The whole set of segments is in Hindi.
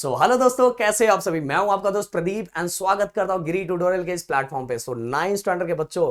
हेलो दोस्तों, कैसे हैं आप सभी। मैं हूं आपका दोस्त प्रदीप एंड स्वागत करता हूं गिरी ट्यूटोरियल के इस प्लेटफॉर्म पे। 9th स्टैंडर्ड के बच्चों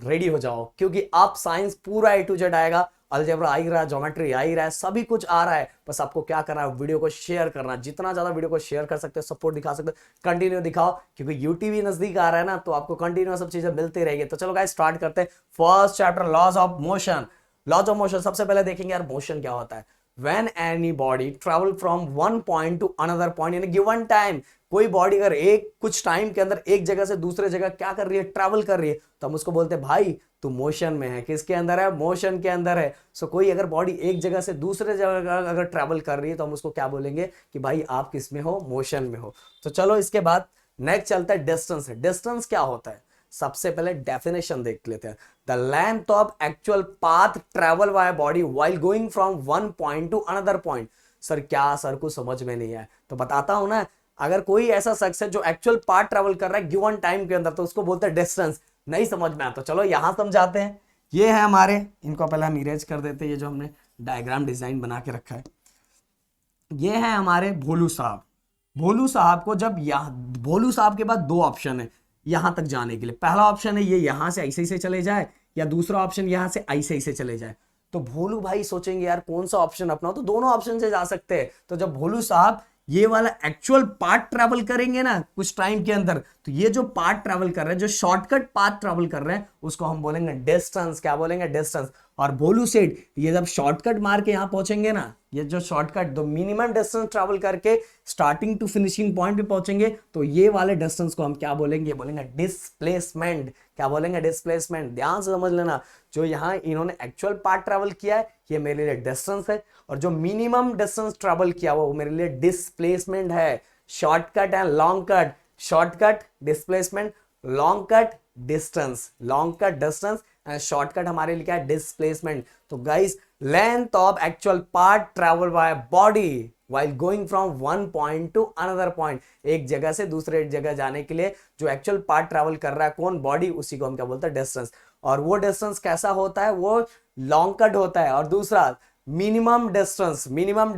रेडी हो जाओ, क्योंकि आप साइंस पूरा ए टू जेड आएगा। अलजेब्रा आ ही रहा है, ज्योमेट्री आ ही रहा है, सभी कुछ आ रहा है। बस आपको क्या करना है, वीडियो को शेयर करना। जितना ज्यादा वीडियो को शेयर कर सकते हो, सपोर्ट दिखा सकते हो, कंटिन्यू दिखाओ, क्योंकि यूटीवी नजदीक आ रहा है ना, तो आपको कंटिन्यू सब चीजें मिलती रहेगी। तो चलो गाइस स्टार्ट करते हैं। First chapter, laws of motion. Laws of motion सबसे पहले देखेंगे यार, मोशन क्या होता है। when any body travel from one point to another point in a given time, कोई बॉडी अगर एक कुछ टाइम के अंदर एक जगह से दूसरे जगह क्या कर रही है, ट्रैवल कर रही है, तो हम उसको बोलते हैं भाई तू मोशन में है। किसके अंदर है? मोशन के अंदर है। सो कोई अगर बॉडी एक जगह से दूसरे जगह अगर ट्रैवल कर रही है, तो हम उसको क्या बोलेंगे कि भाई आप किस में हो? मोशन में हो। तो चलो इसके बाद नेक्स्ट चलता है डिस्टेंस। डिस्टेंस क्या होता है, सबसे पहले डेफिनेशन देख लेते हैं। The length of actual path travel by body while going from one point two another point. Sir क्या, सर को समझ में नहीं आया तो बताता हूं ना। अगर कोई ऐसा शख्स है जो एक्चुअल पाथ ट्रेवल कर रहा है गिवन टाइम के अंदर, तो उसको बोलते हैं डिस्टेंस। नहीं समझ में आया तो चलो यहां समझाते हैं। ये है हमारे, इनको पहले हम इरेज कर देते हैं। ये जो हमने डायग्राम डिजाइन बना के रखा है, ये है हमारे भोलू साहब। भोलू साहब को जब भोलू साहब के बाद दो ऑप्शन है यहां तक जाने के लिए। पहला ऑप्शन है ये यहां से ऐसे ही से चले जाए, या दूसरा ऑप्शन यहां से ऐसे ही से चले जाए। तो भोलू भाई सोचेंगे यार कौन सा ऑप्शन अपनाओ, तो दोनों ऑप्शन से जा सकते हैं। तो जब भोलू साहब ये वाला एक्चुअल पार्ट ट्रेवल करेंगे ना कुछ टाइम के अंदर, तो ये जो पार्ट ट्रेवल कर रहे हैं, जो शॉर्टकट पाथ ट्रेवल कर रहे हैं, उसको हम बोलेंगे डिस्टेंस। क्या बोलेंगे? डिस्टेंस। और भोलू सेठ ये जब शॉर्टकट मार के यहां पहुंचेंगे ना, ये जो शॉर्टकट दो मिनिमम डिस्टेंस ट्रेवल करके स्टार्टिंग टू फिनिशिंग पॉइंट पे पहुंचेंगे, तो ये वाले डिस्टेंस को हम क्या बोलेंगे? ये बोलेंगे डिस्प्लेसमेंट। क्या बोलेंगे? डिस्प्लेसमेंट। ध्यान से समझ लेना, जो यहाँ इन्होंने एक्चुअल पार्ट ट्रेवल किया है ये मेरे लिए डिस्टेंस है, और जो मिनिमम डिस्टेंस ट्रेवल किया वो मेरे लिए डिस्प्लेसमेंट है। Shortcut and long cut. Shortcut displacement, long cut distance. Long cut distance and shortcut हमारे लिए क्या है? डिस्प्लेसमेंट। तो guys, length of actual part travel by body while going from one point to another point, एक जगह से दूसरे जगह जाने के लिए जो एक्चुअल पार्ट ट्रैवल कर रहा है कौन? बॉडी। उसी को हम क्या बोलते हैं? डिस्टेंस। और वो डिस्टेंस कैसा होता है? वो लॉन्ग कट होता है। और दूसरा minimum distance. Minimum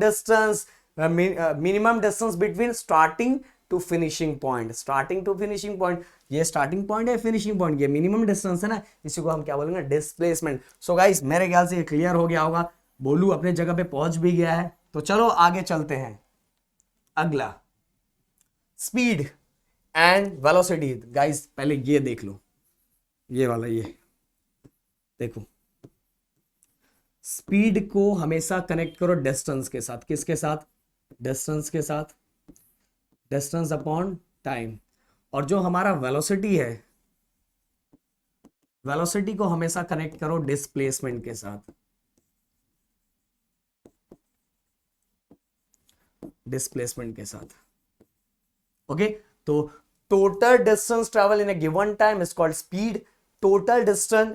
distance between starting to finishing point. Starting to finishing point, ये स्टार्टिंग पॉइंट है, फिनिशिंग पॉइंट ये मिनिमम डिस्टेंस है ना, इसी को हम क्या बोलेंगे? डिस्प्लेसमेंट। सो गाइस मेरे ख्याल से ये क्लियर हो गया होगा। बोलू अपने जगह पे पहुंच भी गया है, तो चलो आगे चलते हैं। अगला स्पीड एंड वेलोसिटी। गाइस पहले ये देख लो, ये वाला, ये देखो। स्पीड को हमेशा कनेक्ट करो डिस्टेंस के साथ। किसके साथ? डिस्टेंस के साथ। Distance upon time. और जो हमारा वेलोसिटी है, वेलोसिटी को हमेशा कनेक्ट करो डिस्प्लेसमेंट के साथ। डिस्प्लेसमेंट के साथ। ओके, तो total distance travel in a given time is called speed. Total distance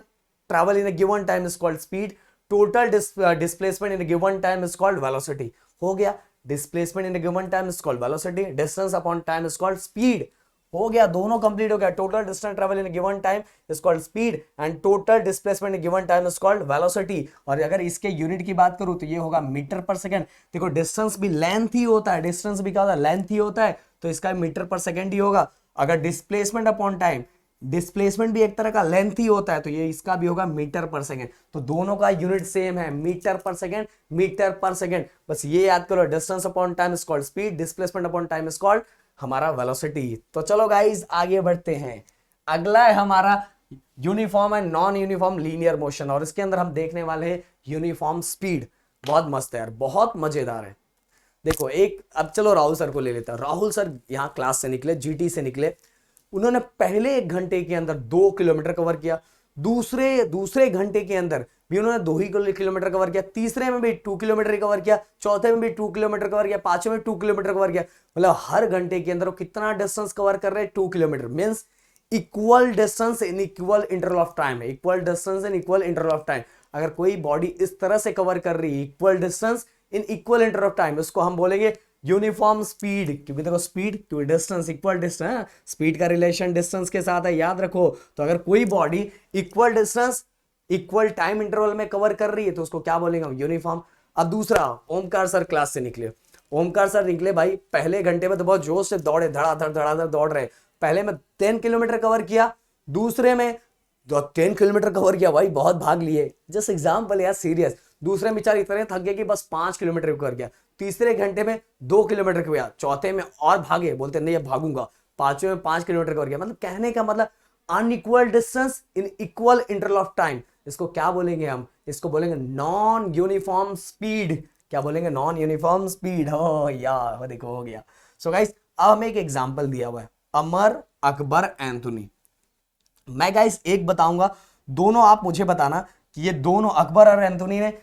travel in a given time is called speed. Total displacement in a given time is called velocity. हो गया, displacement in a given time is called velocity, distance upon time is called speed. हो गया, दोनों कंप्लीट हो गया। Total distance travel in given time is called speed and total displacement in given time is called velocity. और अगर इसके यूनिट की बात करूं तो ये होगा मीटर पर सेकंड। देखो डिस्टेंस भी लेंथ ही होता है, डिस्टेंस भी क्या होता है? लेंथ ही होता है, तो इसका मीटर पर सेकंड ही होगा। अगर डिस्प्लेसमेंट अपॉन टाइम, डिस्प्लेसमेंट भी एक तरह का लेंथ ही होता है, तो ये इसका भी होगा मीटर पर सेकंड। तो दोनों का यूनिट सेम है, मीटर पर सेकंड, मीटर पर सेकंड। बस ये याद करो, distance upon time is called speed, displacement upon time is called हमारा वेलोसिटी। तो चलो गाइस आगे बढ़ते हैं। अगला है हमारा uniform and non uniform linear motion, और इसके अंदर हम देखने वाले हैं यूनिफॉर्म स्पीड। बहुत मस्त है यार, बहुत मजेदार है। देखो एक, अब चलो राहुल सर को ले लेते हैं। राहुल सर यहाँ क्लास से निकले, जीटी से निकले। उन्होंने पहले 1 घंटे के अंदर 2 किलोमीटर कवर किया। दूसरे घंटे के अंदर भी उन्होंने 2 ही किलोमीटर कवर किया। तीसरे में भी 2 किलोमीटर कवर किया। चौथे में भी 2 किलोमीटर कवर किया। पांचवें में 2 किलोमीटर कवर किया। मतलब हर घंटे के अंदर वो कितना डिस्टेंस कवर कर रहे हैं? 2 kilometre. Means equal distance in equal interval of time है। Equal distance in equal interval of time. अगर कोई बॉडी इस तरह से कवर कर रही है equal distance in equal interval of time, उसको हम बोलेंगे यूनिफॉर्म स्पीड। क्योंकि देखो स्पीड क्योंकि डिस्टेंस इक्वल डिस्टेंस, स्पीड का रिलेशन डिस्टेंस के साथ है, याद रखो। तो अगर कोई body equal distance equal time interval में कवर कर रही है तो उसको क्या बोलेंगे हम? यूनिफॉर्म। अब दूसरा, ओमकार सर क्लास से निकले। ओमकार सर निकले भाई, पहले घंटे में तो बहुत जोश से दौड़े, धड़ाधड़ दौड़ रहे। पहले में 10 किलोमीटर कवर किया, दूसरे में 10 किलोमीटर कवर किया भाई, बहुत भाग लिए। जस्ट एग्जाम्पल यार, सीरियस। दूसरे में बेचारे इतने थक गए कि बस 5 किलोमीटर कवर किया। तीसरे घंटे में 2 किलोमीटर किया, चौथे में और भागे, बोलते नहीं अब भागूंगा। पांचवें में 5 किलोमीटर कवर किया। मतलब कहने का मतलब unequal distance in equal interval of time. इसको क्या बोलेंगे हम? इसको बोलेंगे नॉन यूनिफॉर्म स्पीड। क्या बोलेंगे? Non uniform speed. हो यार देखो, हो गया। सो गाइस, अब हमें एक एग्जांपल दिया हुआ है, अमर, अकबर, एंथोनी। मैं गाइस एक बताऊंगा, दोनों आप मुझे बताना कि ये दोनों अकबर और एंथोनी ने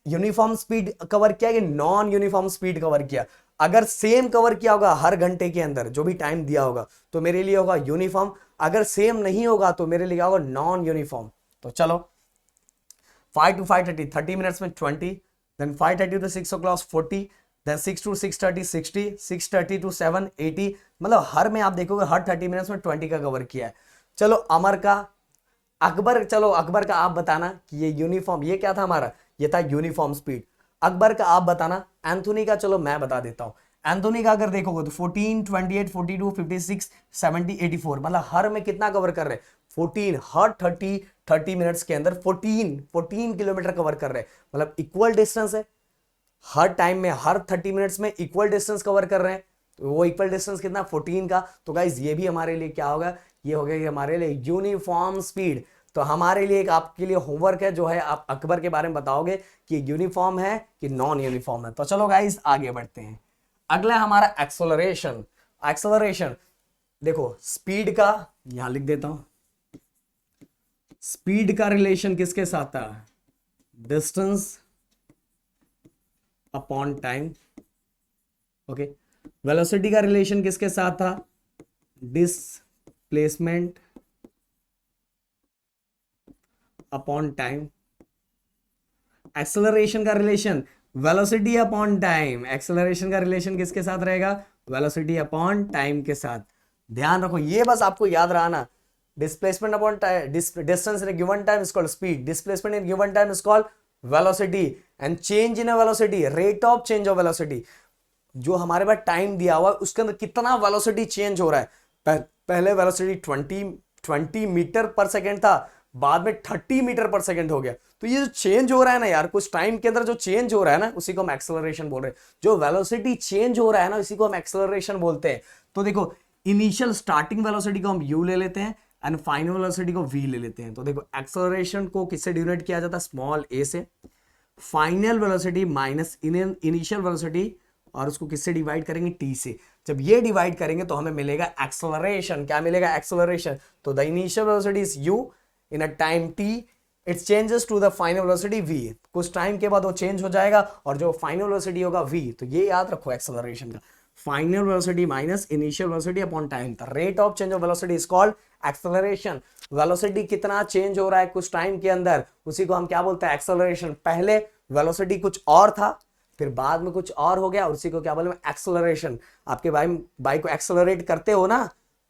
यूनिफॉर्म स्पीड कवर किया कि नॉन यूनिफॉर्म स्पीड कवर किया। अगर सेम कवर किया होगा हर घंटे के अंदर जो भी टाइम दिया होगा तो मेरे लिए होगा यूनिफॉर्म, अगर सेम नहीं होगा तो मेरे लिए होगा नॉन यूनिफॉर्म। तो चलो 5 to 5:30 30 मिनट्स में 20, then 5:30 to 6 o'clock 40, then 6 to 6:30 60, 6:30 to 7 80। मतलब हर में आप देखोगे हर 30 मिनट्स में 20 का कवर किया है। चलो अमर का, अकबर, चलो अकबर का आप बताना कि ये यूनिफॉर्म, ये क्या था हमारा? ये था यूनिफॉर्म स्पीड। अकबर का आप बताना। एंथोनी का चलो मैं बता देता हूं। एंथोनी का अगर देखोगे तो 14, 28, 42, 56, 70, 84। मतलब हर में कितना कवर कर रहे हैं? 14। हर 30 मिनट्स के अंदर 14 किलोमीटर कवर कर रहे हैं। मतलब इक्वल डिस्टेंस है, हर टाइम में, हर 30 मिनट्स में इक्वल डिस्टेंस कवर कर रहे हैं। तो वो इक्वल डिस्टेंस कितना? 14 का। तो गाइज ये भी हमारे लिए क्या होगा? ये हो गया कि हमारे लिए यूनिफॉर्म स्पीड। तो हमारे लिए एक आपके लिए होमवर्क है जो है, आप अकबर के बारे में बताओगे कि यूनिफॉर्म है कि नॉन यूनिफॉर्म है। तो चलो गाइज आगे बढ़ते हैं। अगला हमारा एक्सेलरेशन। एक्सेलरेशन देखो, स्पीड का यहां लिख देता हूं, स्पीड का रिलेशन किसके साथ था? Distance upon time. Okay, velocity का रिलेशन किसके साथ था? Displacement upon time. एक्सेलरेशन का relation velocity upon time. Acceleration का रिलेशन किसके साथ रहेगा? वेलोसिटी अपॉन टाइम के साथ। ध्यान रखो, ये बस आपको याद रहा। Displacement upon time, distance in given time is called speed, displacement in given time is called velocity, and change in a velocity, rate of change of velocity. जो हमारे पास टाइम दिया हुआ है उसके अंदर कितना वेलोसिटी चेंज हो रहा है। पहले वेलोसिटी 20 मीटर पर सेकेंड था, बाद में 30 मीटर पर सेकेंड हो गया। तो ये जो चेंज हो रहा है ना यार, कुछ टाइम के अंदर जो चेंज हो रहा है ना, उसी को हम एक्सेलरेशन बोल रहे हैं। जो वेलोसिटी चेंज हो रहा है ना, उसी को हम एक्सेलरेशन बोलते हैं। तो देखो, इनिशियल स्टार्टिंग वेलोसिटी को हम u ले लेते हैं एंड फाइनल वेलोसिटी को v ले लेते हैं। तो देखो, एक्सेलरेशन को किससे डिनोट किया जाता है? स्मॉल a से। Final velocity minus initial velocity, और उसको किससे डिवाइड करेंगे? t से। जब ये डिवाइड करेंगे तो हमें मिलेगा एक्सेलरेशन। क्या मिलेगा? एक्सेलरेशन। तो the initial velocity is u in a time t, it changes to the final velocity v। कुछ टाइम के बाद वो चेंज हो जाएगा और जो फाइनल वेलोसिटी होगा v। तो ये याद रखो एक्सेलरेशन का, final velocity minus initial velocity upon time. The rate of change of velocity is called acceleration. Velocity कितना चेंज हो रहा है कुछ टाइम के अंदर, उसी को हम क्या बोलते हैं? एक्सेलरेशन। पहले वेलोसिटी कुछ और था, फिर बाद में कुछ और हो गया, उसी को क्या बोले? एक्सेलरेशन। आपके बाइक को एक्सेलरेट करते हो ना,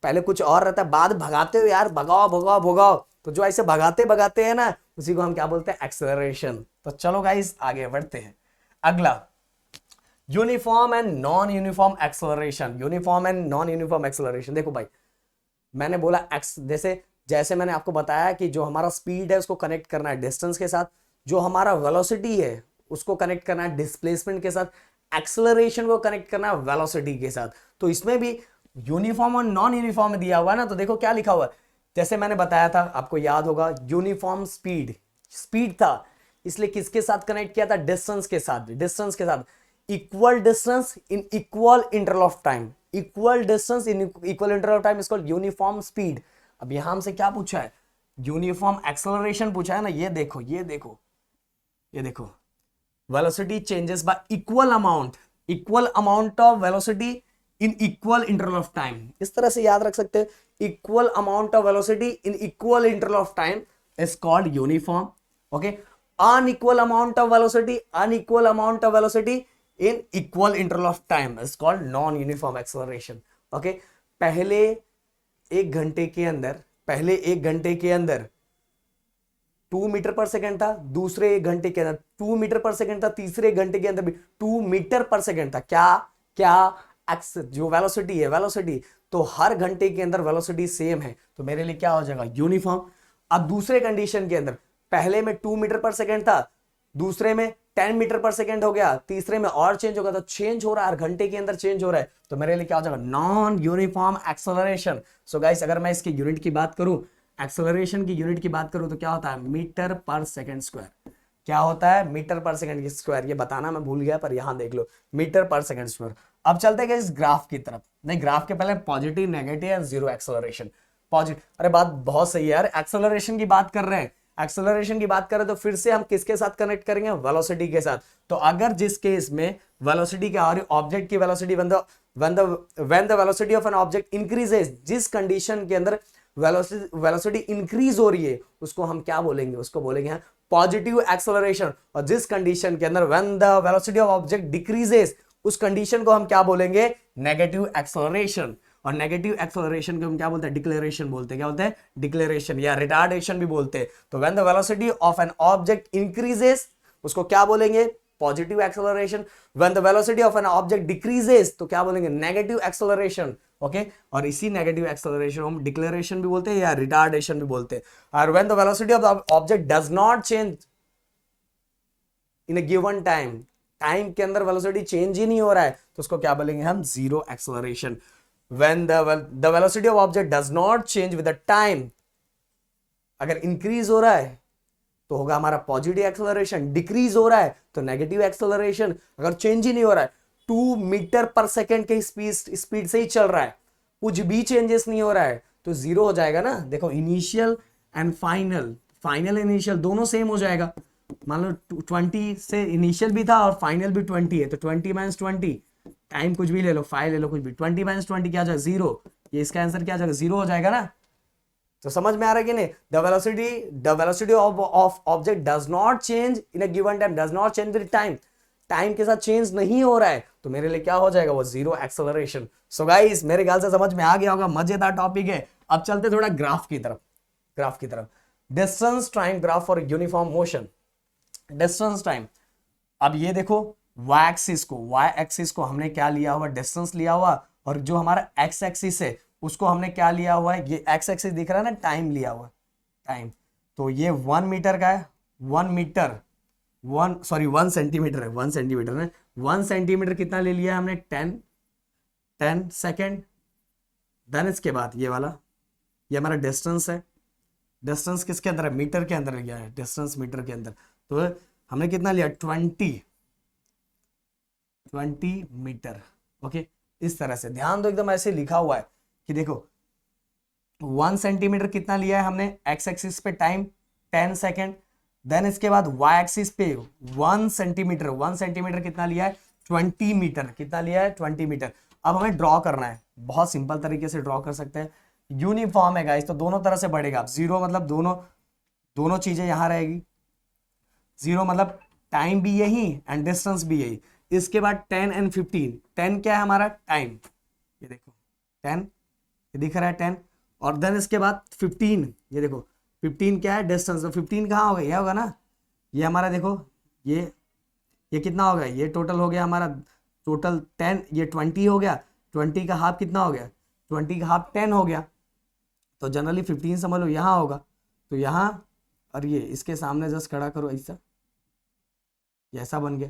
पहले कुछ और रहता है, बाद भगाते हो यार, भगाओ भगाओ भगाओ। तो जो ऐसे भगाते भगाते हैं ना, उसी को हम क्या बोलते हैं? एक्सेलरेशन। तो चलो गाइस आगे बढ़ते हैं। अगला, uniform and non uniform acceleration. Uniform and non uniform acceleration. देखो भाई, मैंने बोला जैसे मैंने आपको बताया कि जो हमारा स्पीड है उसको कनेक्ट करना है डिस्टेंस के साथ, जो हमारा वेलोसिटी है उसको कनेक्ट करना है डिस्प्लेसमेंट के साथ, एक्सेलरेशन को कनेक्ट करना है वेलोसिटी के साथ। तो इसमें भी यूनिफॉर्म और नॉन यूनिफॉर्म दिया हुआ है ना। तो देखो क्या लिखा हुआ है, जैसे मैंने बताया था, आपको याद होगा, यूनिफॉर्म स्पीड था, इसलिए किसके साथ कनेक्ट किया था? डिस्टेंस के साथ। डिस्टेंस के साथ equal distance in equal interval of time, equal distance in equal interval of time is called uniform speed. अब यहां हमसे क्या पूछा है? यूनिफॉर्म एक्सेलरेशन पूछा है ना। ये देखो ये देखो ये देखो, velocity changes y equal amount of velocity in equal interval of time. इस तरह से याद रख सकते हैं, equal amount of velocity in equal interval of time is called uniform. Okay, unequal amount of velocity in equal interval of time is called non-uniform acceleration. Okay, पहले एक घंटे के अंदर 2 मीटर पर सेकेंड था, दूसरे 1 घंटे के अंदर 2 मीटर पर सेकेंड था, तीसरे घंटे के अंदर भी 2 मीटर पर सेकेंड था। क्या क्या एक्स जो वेलोसिटी है, वेलोसिटी तो हर घंटे के अंदर वेलोसिटी सेम है, तो मेरे लिए क्या हो जाएगा, यूनिफॉर्म। अब दूसरे कंडीशन के अंदर पहले में 2 मीटर पर सेकेंड था, दूसरे में 10 मीटर पर सेकेंड हो गया, तीसरे में और चेंज होगा, तो चेंज हो रहा है, हर घंटे के अंदर चेंज हो रहा है, तो मेरे लिए क्या हो जाएगा, non uniform acceleration. So guys अगर मैं इसकी यूनिट की बात करूं, एक्सेलरेशन की यूनिट की बात करूं, तो क्या होता है, मीटर पर सेकेंड स्क्वायर। क्या होता है, मीटर पर सेकेंड स्क्वायर। ये बताना मैं भूल गया, पर यहां देख लो, मीटर पर सेकेंड स्क्वायर। अब चलते हैं इस ग्राफ की तरफ। नहीं, ग्राफ के पहले positive, negative and zero acceleration. Positive, अरे बात बहुत सही है यार, एक्सेलरेशन की बात कर रहे हैं, एक्सेलरेशन की बात करें तो फिर से हम किसके साथ कनेक्ट करेंगे, वेलोसिटी के साथ। तो अगर जिस केस में वेलोसिटी क्या हो रही, ऑब्जेक्ट की velocity when the velocity of an object increases, जिस कंडीशन के अंदर वेलोसिटी इंक्रीज हो रही है, उसको हम क्या बोलेंगे, उसको बोलेंगे पॉजिटिव एक्सेलरेशन। और जिस कंडीशन के अंदर when the velocity of object decreases, उस कंडीशन को हम क्या बोलेंगे, नेगेटिव एक्सेलरेशन। और नेगेटिव एक्सेलरेशन को हम क्या बोलते हैं, डिक्लेरेशन बोलते हैं। क्या बोलते हैं, डिक्लेरेशन या रिटार्डेशन भी बोलते हैं। तो when the velocity of an object increases, उसको क्या बोलेंगे, positive acceleration. When the velocity of an object decreases, तो क्या बोलेंगे, नेगेटिव एक्सेलरेशन। ओके, और इसी नेगेटिव एक्सेलरेशन हम डिक्लेरेशन भी बोलते हैं या रिटार्डेशन भी बोलते हैं। और when the velocity of the object does not change in a given time, time के अंदर वेलोसिटी चेंज ही नहीं हो रहा है, तो उसको क्या बोलेंगे हम, zero acceleration. When the velocity of object does not change with the time, अगर इंक्रीज हो रहा है तो होगा हमारा पॉजिटिव एक्सेलरेशन, डिक्रीज हो रहा है तो नेगेटिव एक्सेलरेशन। अगर चेंज ही नहीं हो रहा है, 2 मीटर पर सेकेंड के स्पीड से ही चल रहा है, कुछ भी चेंजेस नहीं हो रहा है, तो जीरो हो जाएगा ना। देखो initial and final, final initial दोनों सेम हो जाएगा। मान लो 20 से इनिशियल भी था और फाइनल भी 20 है, तो 20 माइनस 20, टाइम कुछ भी ले लो, 5 ले लो, कुछ भी, 20 माइनस 20 क्या हो जाएगा, जीरो। ये इसका आंसर क्या हो जाएगा, जीरो हो जाएगा ना। तो समझ में आ रहा है कि नहीं, the velocity of object does not change in a given time, does not change with time, time के साथ चेंज नहीं हो रहा है, तो मेरे लिए क्या हो जाएगा, वो जीरो एक्सेलरेशन। सो गाइस मेरे ख्याल से समझ में आ गया होगा, मजेदार टॉपिक है। अब चलते थोड़ा ग्राफ की तरफ, ग्राफ की तरफ। Distance time graph for uniform motion, distance time. अब ये देखो, वाई एक्सिस को हमने क्या लिया हुआ, डिस्टेंस लिया हुआ, और जो हमारा एक्स एक्सिस है उसको हमने क्या लिया हुआ है, ये एक्स एक्सिस दिख रहा है ना, टाइम लिया हुआ, टाइम। तो ये 1 मीटर का है, 1 सेंटीमीटर है, 1 सेंटीमीटर है, 1 सेंटीमीटर कितना ले लिया है हमने, 10 सेकेंड। देन इसके बाद ये वाला, ये हमारा डिस्टेंस है, डिस्टेंस किसके अंदर है, मीटर के अंदर लिया है, डिस्टेंस मीटर के अंदर। तो हमने कितना लिया, 20 मीटर। ओके, इस तरह से ध्यान दो, एकदम ऐसे लिखा हुआ है कि देखो 1 सेंटीमीटर कितना लिया है हमने, एक्स एक्सिस पे टाइम 10 सेकेंड। देन इसके बाद वाई एक्सिस पे 1 सेंटीमीटर कितना लिया है, 20 मीटर। कितना लिया है, 20 मीटर। अब हमें ड्रॉ करना है, बहुत सिंपल तरीके से ड्रॉ कर सकते हैं। यूनिफॉर्म है गाइस, तो दोनों तरह से बढ़ेगा। जीरो मतलब दोनों चीजें यहां रहेगी, जीरो मतलब टाइम भी यही एंड डिस्टेंस भी यही। इसके बाद 10 एंड 15, 10 क्या है हमारा, टाइम, ये देखो 10, ये दिख रहा है 10। और देन इसके बाद 15, ये देखो 15 क्या है, डिस्टेंस। तो 15 कहाँ होगा, ये होगा ना, ये हमारा देखो, ये कितना हो गया, ये टोटल हो गया हमारा, टोटल 10, ये 20 हो गया, 20 का हाफ कितना हो गया, 20 का हाफ 10 हो गया। तो जनरली 15 समझ लो यहाँ होगा, तो यहाँ, और ये इसके सामने जस्ट खड़ा करो ऐसा, ये ऐसा बन गया।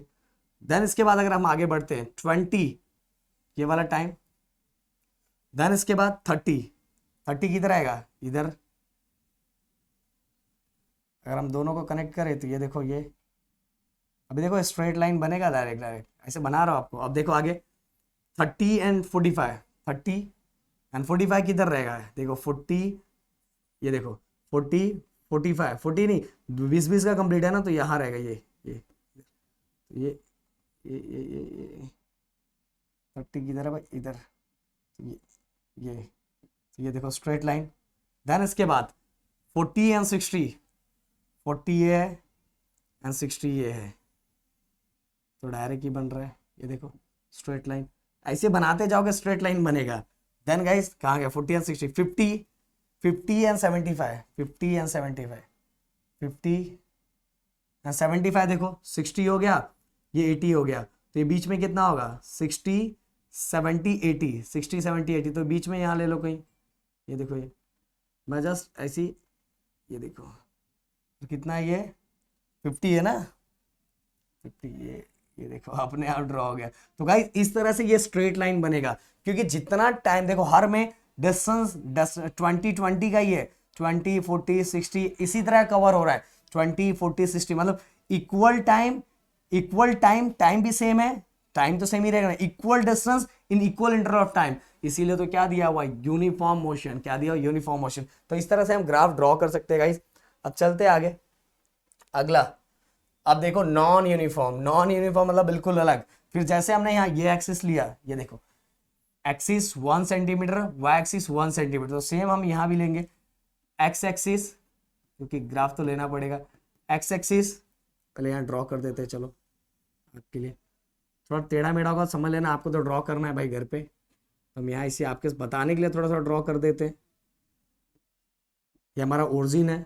देन इसके बाद अगर हम आगे बढ़ते हैं, 20 ये वाला टाइम। देन इसके बाद 30 किधर आएगा, इधर। अगर हम दोनों को कनेक्ट करें तो ये देखो, ये अभी देखो स्ट्रेट लाइन बनेगा, डायरेक्ट ऐसे बना रहा हूं आपको। अब देखो आगे 30 एंड 45, 30 एंड 45 किधर रहेगा, देखो 40, ये देखो 40 45, 40 नहीं, 20 का कंप्लीट है ना, तो यहाँ रहेगा ये 30 किधर है भाई, इधर, ये देखो स्ट्रेट लाइन। देन इसके बाद 40 एंड 60, 40 ये है एंड 60 ये है, तो डायरेक्ट ही बन रहा है, ये देखो स्ट्रेट लाइन। ऐसे बनाते जाओगे स्ट्रेट लाइन बनेगा। देन गाइस कहाँ गया, 40 एंड 60, 50 एंड 75, 50 एंड 75, 50 75 देखो 60 हो गया, ये 80 हो गया, तो ये बीच में कितना होगा 60 70 80, 60 70 80, तो बीच में यहाँ ले लो कहीं, ये देखो ये मैं जस्ट ऐसी, ये देखो तो कितना है ये 50 है ना, 50 ये देखो अपने आप ड्रॉ हो गया। तो गाइस इस तरह से ये स्ट्रेट लाइन बनेगा, क्योंकि जितना टाइम देखो हर में डिस्टेंस 20 का ही है, 20 40 60 इसी तरह कवर हो रहा है, 20 40 60 मतलब इक्वल टाइम, टाइम भी सेम है, टाइम तो सेम ही रहेगा, equal distance in equal interval of time, इसीलिए तो क्या दिया हुआ यूनिफॉर्म मोशन, क्या दिया यूनिफॉर्म मोशन। तो इस तरह से हम ग्राफ ड्रॉ कर सकते हैं गाइस। अब चलते आगे, अगला अब देखो नॉन यूनिफॉर्म मतलब बिल्कुल अलग। फिर जैसे हमने यहाँ ये एक्सिस लिया, ये देखो axis 1 centimetre, y axis 1 centimetre, तो सेम हम यहाँ भी लेंगे एक्स एक्सिस, क्योंकि ग्राफ तो लेना पड़ेगा, एक्स एक्सिस पहले यहाँ ड्रॉ कर देते हैं, चलो आपके लिए थोड़ा टेढ़ा मेढ़ा होगा समझ लेना, आपको तो ड्रॉ करना है भाई घर पे, हम यहाँ इसे आपके बताने के लिए थोड़ा सा ड्रॉ कर देते हैं। ये हमारा ओरिजिन है,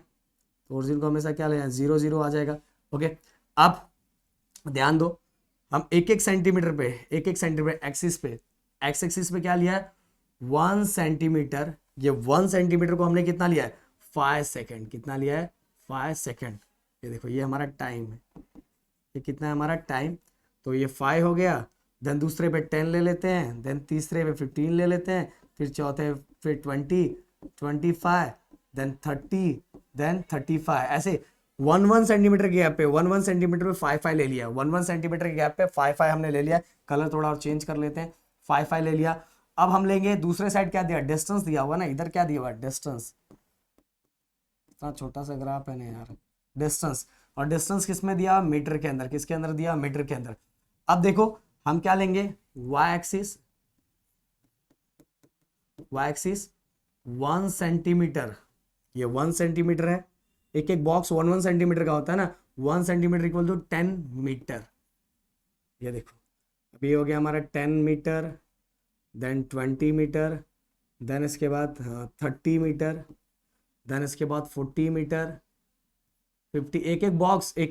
तो ओरिजिन को हमेशा क्या लेना है 0 0 आ जाएगा। ओके, अब ध्यान दो, हम एक एक सेंटीमीटर एक्सिस पे, एक्स एक्सिस पे क्या लिया है 1 सेंटीमीटर, ये 1 सेंटीमीटर को हमने कितना लिया है 5 सेकेंड, कितना लिया है 5 सेकेंड। ये देखो ये हमारा टाइम है, ये कितना है हमारा टाइम, तो ये 5 हो गया, देन दूसरे पे 10 ले लेते हैं, देन तीसरे पे 15 ले लेते हैं, फिर चौथे फिर 20 25 देन 30 देन 35, ऐसे 1 सेंटीमीटर के गैप पे 1 सेंटीमीटर पे 5 ले लिया, 1 सेंटीमीटर के गैप पे 5 हमने ले लिया। कलर थोड़ा और चेंज कर लेते हैं, 5 ले लिया। अब हम लेंगे दूसरे साइड, क्या दिया डिस्टेंस दिया हुआ ना, इधर क्या दिया हुआ डिस्टेंस, इतना छोटा सा ग्राफ है ना यार, डिस्टेंस, और डिस्टेंस किस में दिया मीटर के अंदर, किसके अंदर दिया मीटर के अंदर। अब देखो हम क्या लेंगे वाई एक्सिस 1 सेंटीमीटर, ये 1 सेंटीमीटर है, एक एक बॉक्स 1 सेंटीमीटर का होता है ना, 1 सेंटीमीटर इक्वल टू 10 मीटर। ये देखो अभी हो गया हमारा 10 मीटर, देन 20 मीटर, देन इसके बाद 30 मीटर, देन इसके बाद 40 मीटर, 50, एक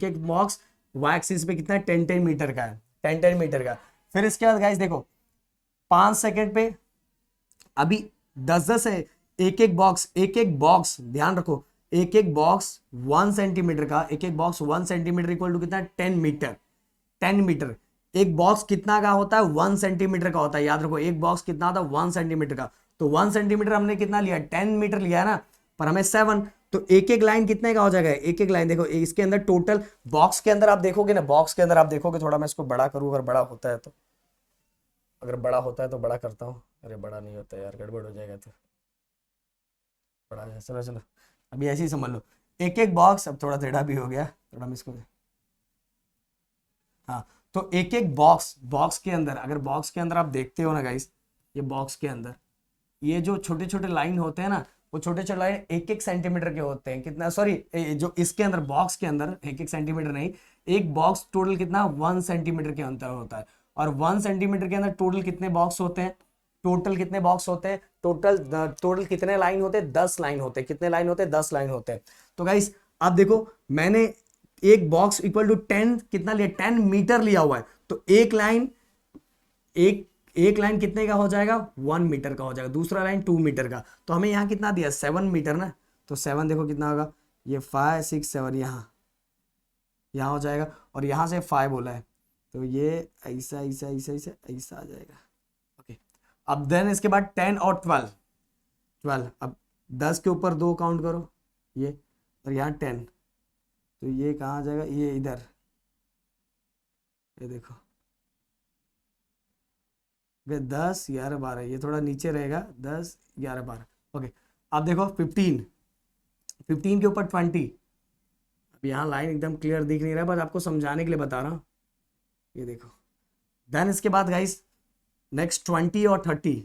एक बॉक्स वाई एक्सिस पे कितना है 10 मीटर का है, 10 मीटर का। फिर इसके बाद गाइस देखो 5 सेकेंड पे अभी 10 है, एक एक बॉक्स ध्यान रखो, एक एक बॉक्स 1 सेंटीमीटर का, एक एक बॉक्स 1 सेंटीमीटर इक्वल टू कितना 10 मीटर, 10 मीटर। एक बॉक्स कितना का होता है 1 सेंटीमीटर का होता है, याद रखो एक बॉक्स कितना होता है 1 सेंटीमीटर का, तो 1 सेंटीमीटर हमने कितना लिया 10 मीटर लिया है ना, पर हमें 7, तो एक एक लाइन कितने का हो जाएगा, एक एक लाइन देखो इसके अंदर टोटल बॉक्स के अंदर आप देखोगे ना, बॉक्स के अंदर आप देखोगे, थोड़ा मैं इसको बड़ा करूँ, अगर बड़ा होता है तो, अगर बड़ा होता है तो बड़ा करता हूँ, अरे बड़ा नहीं होता यार गड़बड़ हो जाएगा, तो बड़ा है, चलो चलो अभी ऐसे ही समझ लो, एक एक बॉक्स, अब थोड़ा टेढ़ा भी हो गया, थोड़ा मैं इसको, हाँ तो एक एक बॉक्स के अंदर, अगर बॉक्स के अंदर आप देखते हो ना गाइस, ये बॉक्स के अंदर ये जो छोटे छोटे लाइन होते हैं ना, वो छोटे छोटे लाइन एक एक सेंटीमीटर के होते हैं, कितना सॉरी जो इसके अंदर बॉक्स के अंदर एक एक सेंटीमीटर नहीं, एक बॉक्स टोटल कितना 1 सेंटीमीटर के अंदर होता है, और 1 सेंटीमीटर के अंदर टोटल कितने बॉक्स होते हैं, टोटल कितने लाइन होते हैं 10 लाइन होते हैं, कितने लाइन होते हैं 10 लाइन होते हैं। तो गाइस आप देखो मैंने एक बॉक्स इक्वल टू 10 कितना लिया 10 मीटर लिया हुआ है, तो एक लाइन कितने का हो जाएगा 1 मीटर का हो जाएगा, दूसरा लाइन 2 मीटर का, तो हमें यहाँ कितना दिया 7 मीटर ना, तो 7 देखो कितना होगा, ये 5 6 7 यहाँ हो जाएगा, और यहाँ से 5 बोला है, तो ये ऐसा ऐसा ऐसा ऐसा ऐसा आ जाएगा। ओके, अब देन इसके बाद 10 और 12, अब 10 के ऊपर 2 काउंट करो ये, और यहाँ 10, तो ये कहाँ आ जाएगा, ये इधर, ये देखो 10 11 12, ये थोड़ा नीचे रहेगा 10 11 12। ओके, अब देखो 15 के ऊपर 20, अब यहाँ लाइन एकदम क्लियर दिख नहीं रहा है, बस आपको समझाने के लिए बता रहा हूँ, ये देखो। देन इसके बाद गाइस नेक्स्ट 20 और 30,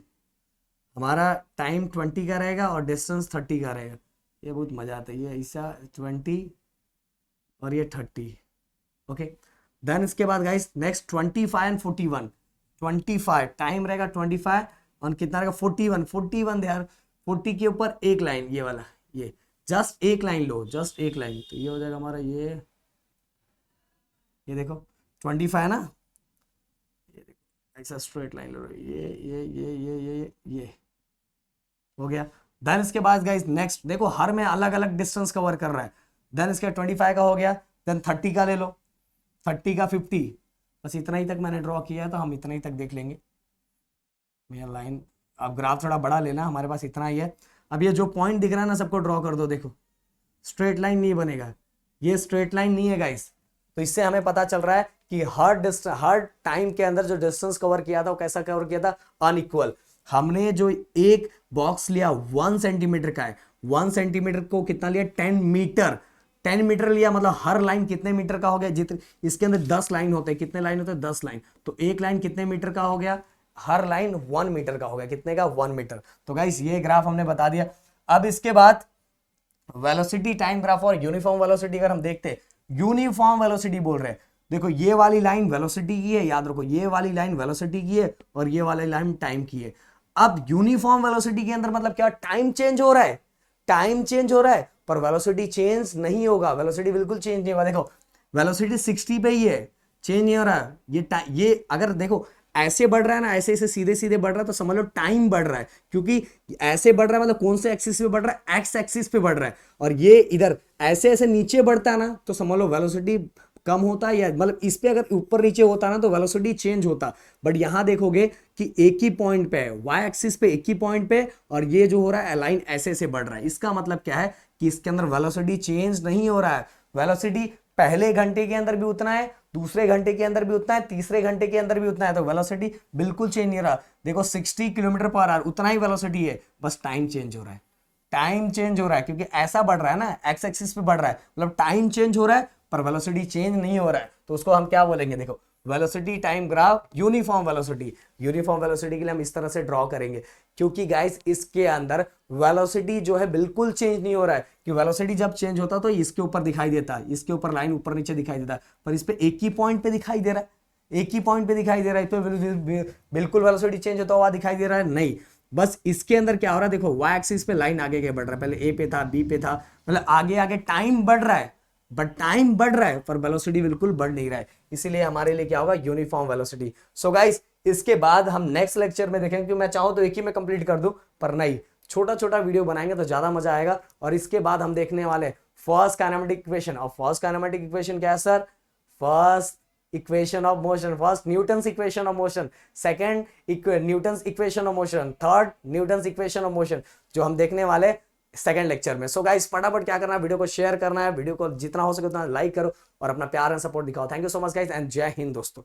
हमारा टाइम 20 का रहेगा और डिस्टेंस 30 का रहेगा, ये बहुत मजा आता है, ये ऐसा 20 और ये 30। ओके, देन इसके बाद गाइस नेक्स्ट 25 एंड 41, 25 टाइम रहेगा 25 और कितना रहेगा 41 यार, 40 के ऊपर एक लाइन ये वाला, ये जस्ट एक लाइन लो, जस्ट एक लाइन, तो ये हो जाएगा हमारा ये देखो 25 ना, ये देखो ऐसा स्ट्रेट लाइन लो, ये हो गया। देन इसके बाद गाइस नेक्स्ट देखो हर में अलग अलग डिस्टेंस कवर कर रहा है। देन इसका 25 का हो गया, देन 30 का ले लो, 30 का 50, बस इतना ही तक मैंने ड्रॉ किया है तो हम इतना ही तक देख लेंगे। मेरा लाइन अब ग्राफ थोड़ा बड़ा लेना, हमारे पास इतना ही है। अब ये जो पॉइंट दिख रहा है ना सबको ड्रॉ कर दो, देखो स्ट्रेट लाइन नहीं बनेगा, ये स्ट्रेट लाइन नहीं है गाइस। तो इससे हमें पता चल रहा है कि हर टाइम के अंदर जो डिस्टेंस कवर किया था वो कैसा कवर किया था, अनइक्वल। हमने जो एक बॉक्स लिया 1 सेंटीमीटर का है, 1 सेंटीमीटर को कितना लिया, 10 मीटर, 10 मीटर लिया, मतलब हर लाइन कितने मीटर का हो गया, जितने इसके अंदर 10 लाइन होते हैं, कितने लाइन होते हैं, 10 लाइन, तो एक लाइन कितने मीटर का हो गया, हर लाइन 1 मीटर का हो गया, कितने का, 1 मीटर। तो गाइस ये ग्राफ हमने बता दिया। अब इसके बाद वेलोसिटी टाइम ग्राफ और यूनिफॉर्म वेलोसिटी अगर हम देखते हैं, यूनिफॉर्म वेलोसिटी बोल रहे हैं, देखो ये वाली लाइन वेलोसिटी की है, याद रखो ये वाली लाइन वेलोसिटी की है और ये वाली लाइन टाइम की है। अब यूनिफॉर्म वेलोसिटी के अंदर मतलब क्या, टाइम चेंज हो रहा है, टाइम चेंज हो रहा है पर वेलोसिटी चेंज नहीं होगा, वेलोसिटी बिल्कुल चेंज नहीं होगा। देखो वेलोसिटी 60 पे ही है, चेंज नहीं हो रहा। ये अगर देखो ऐसे बढ़ रहा है ना, ऐसे ऐसे सीधे सीधे बढ़ रहा है तो समझ लो टाइम बढ़ रहा है, क्योंकि ऐसे बढ़ रहा है मतलब कौन से एक्सिस पे बढ़ रहा है, एक्स एक्सिस पे बढ़ रहा है। और ये इधर ऐसे ऐसे नीचे बढ़ता है ना तो समझ लो वेलोसिटी कम होता है, या मतलब इस पे अगर ऊपर नीचे होता ना तो वेलोसिटी चेंज होता। बट यहां देखोगे कि एक ही पॉइंट पे है, वाई एक्सिस पे एक ही पॉइंट पे, और ये जो हो रहा है लाइन ऐसे ऐसे बढ़ रहा है। इसका मतलब क्या है कि इसके अंदर वेलोसिटी चेंज नहीं हो रहा है। वेलोसिटी पहले घंटे के अंदर भी उतना है, दूसरे घंटे के अंदर भी उतना है, तीसरे घंटे के अंदर भी उतना है, तो वेलोसिटी बिल्कुल चेंज नहीं हो रहा। देखो 60 किलोमीटर पर आवर उतना ही वेलोसिटी है, बस टाइम चेंज हो रहा है, टाइम चेंज हो रहा है, क्योंकि ऐसा बढ़ रहा है ना, एक्स एक्सिस पे बढ़ रहा है, मतलब टाइम चेंज हो रहा है पर वेलोसिटी चेंज नहीं हो रहा है। तो उसको हम क्या बोलेंगे, देखो velocity time graph uniform velocity. Uniform velocity के लिए हम इस तरह से ड्रॉ करेंगे, क्योंकि गाइस इसके अंदर वेलोसिटी जो है बिल्कुल चेंज नहीं हो रहा है। कि वेलोसिटी जब चेंज होता तो इसके ऊपर दिखाई देता, इसके ऊपर लाइन ऊपर नीचे दिखाई देता, पर इस पे एक ही पॉइंट पे दिखाई दे रहा है, एक ही पॉइंट पे दिखाई दे रहा है। तो बिल्कुल वेलोसिटी चेंज होता हुआ दिखाई दे रहा है, नहीं। बस इसके अंदर क्या हो रहा है, देखो वाई एक्सिस पे लाइन आगे के बढ़ रहा है, पहले ए पे था, बी पे था, मतलब आगे आगे टाइम बढ़ रहा है, बट टाइम बढ़ रहा है पर वेलोसिटी बिल्कुल बढ़ नहीं रहा है। इसीलिए हमारे लिए क्या होगा, यूनिफॉर्म वेलोसिटी। सो गाइस इसके बाद हम नेक्स्ट लेक्चर में देखेंगे, क्योंकि मैं चाहूं तो एक ही में कंप्लीट कर दूं, पर नहीं, छोटा छोटा वीडियो बनाएंगे तो ज्यादा मजा आएगा। और इसके बाद हम देखने वाले फर्स्ट काइनेमेटिक इक्वेशन। और फर्स्ट काइनेमेटिक इक्वेशन क्या है sir, first equation of motion, first Newton's equation of motion, second Newton's equation of motion, third Newton's equation of motion, जो हम देखने वाले सेकंड लेक्चर में। सो गाइस फटाफट क्या करना है, वीडियो को शेयर करना है, वीडियो को जितना हो सके उतना लाइक करो और अपना प्यार एंड सपोर्ट दिखाओ। Thank you so much guys and जय हिंद दोस्तों।